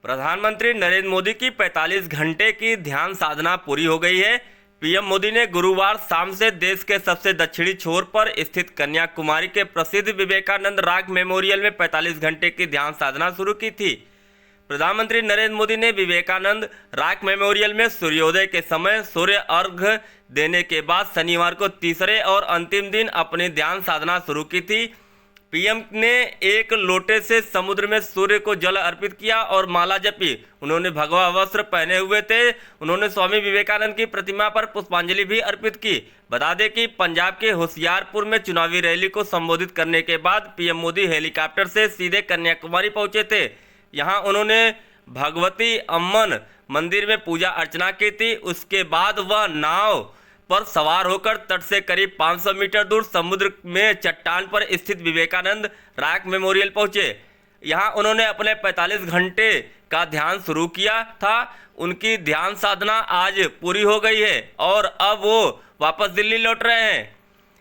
प्रधानमंत्री नरेंद्र मोदी की 45 घंटे की ध्यान साधना पूरी हो गई है। पीएम मोदी ने गुरुवार शाम से देश के सबसे दक्षिणी छोर पर स्थित कन्याकुमारी के प्रसिद्ध विवेकानंद रॉक मेमोरियल में 45 घंटे की ध्यान साधना शुरू की थी। प्रधानमंत्री नरेंद्र मोदी ने विवेकानंद रॉक मेमोरियल में सूर्योदय के समय सूर्य अर्घ्य देने के बाद शनिवार को तीसरे और अंतिम दिन अपनी ध्यान साधना शुरू की थी। पीएम ने एक लोटे से समुद्र में सूर्य को जल अर्पित किया और माला जपी। उन्होंने भगवा वस्त्र पहने हुए थे। उन्होंने स्वामी विवेकानंद की प्रतिमा पर पुष्पांजलि भी अर्पित की। बता दें कि पंजाब के होशियारपुर में चुनावी रैली को संबोधित करने के बाद पीएम मोदी हेलीकॉप्टर से सीधे कन्याकुमारी पहुंचे थे। यहां उन्होंने भगवती अम्मन मंदिर में पूजा अर्चना की थी। उसके बाद वह नाव पर सवार होकर तट से करीब 500 मीटर दूर समुद्र में चट्टान पर स्थित विवेकानंद रॉक मेमोरियल पहुंचे। यहां उन्होंने अपने 45 घंटे का ध्यान शुरू किया था। उनकी ध्यान साधना आज पूरी हो गई है और अब वो वापस दिल्ली लौट रहे हैं।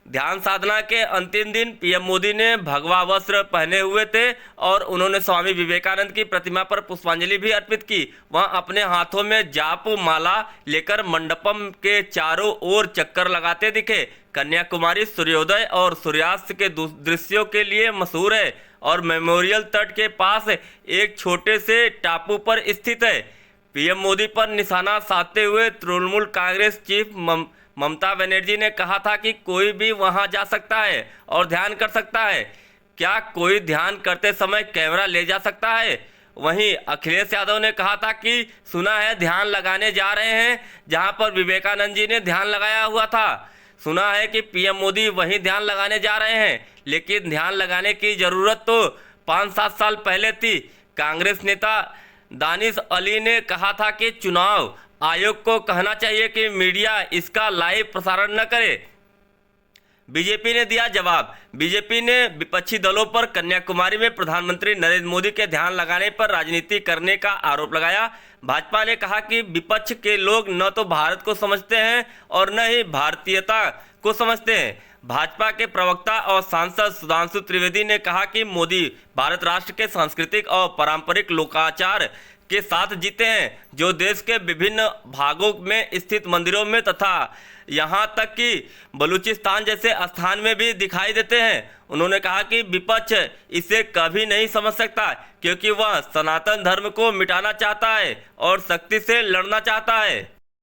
ध्यान साधना के अंतिम दिन पीएम मोदी ने भगवा वस्त्र पहने हुए थे और उन्होंने स्वामी विवेकानंद की प्रतिमा पर पुष्पांजलि भी अर्पित की। वह अपने हाथों में जाप माला लेकर मंडपम के चारों ओर चक्कर लगाते दिखे। कन्याकुमारी सूर्योदय और सूर्यास्त के दृश्यों के लिए मशहूर है और मेमोरियल तट के पास एक छोटे से टापू पर स्थित है। पीएम मोदी पर निशाना साधते हुए तृणमूल कांग्रेस चीफ ममता बनर्जी ने कहा था कि कोई भी वहां जा सकता है और ध्यान कर सकता है। क्या कोई ध्यान करते समय कैमरा ले जा सकता है? वहीं अखिलेश यादव ने कहा था कि सुना है ध्यान लगाने जा रहे हैं जहां पर विवेकानंद जी ने ध्यान लगाया हुआ था। सुना है कि पीएम मोदी वहीं ध्यान लगाने जा रहे हैं, लेकिन ध्यान लगाने की जरूरत तो 5-7 साल पहले थी। कांग्रेस नेता दानिश अली ने कहा था कि चुनाव आयोग को कहना चाहिए कि मीडिया इसका लाइव प्रसारण न करे। बीजेपी ने दिया जवाब। बीजेपी ने विपक्षी दलों पर कन्याकुमारी में प्रधानमंत्री नरेंद्र मोदी के ध्यान लगाने पर राजनीति करने का आरोप लगाया। भाजपा ने कहा कि विपक्ष के लोग न तो भारत को समझते हैं और न ही भारतीयता को समझते हैं। भाजपा के प्रवक्ता और सांसद सुधांशु त्रिवेदी ने कहा कि मोदी भारत राष्ट्र के सांस्कृतिक और पारंपरिक लोकाचार के साथ जीते हैं, जो देश के विभिन्न भागों में स्थित मंदिरों में तथा यहां तक कि बलूचिस्तान जैसे स्थान में भी दिखाई देते हैं। उन्होंने कहा कि विपक्ष इसे कभी नहीं समझ सकता क्योंकि वह सनातन धर्म को मिटाना चाहता है और सख्ती से लड़ना चाहता है।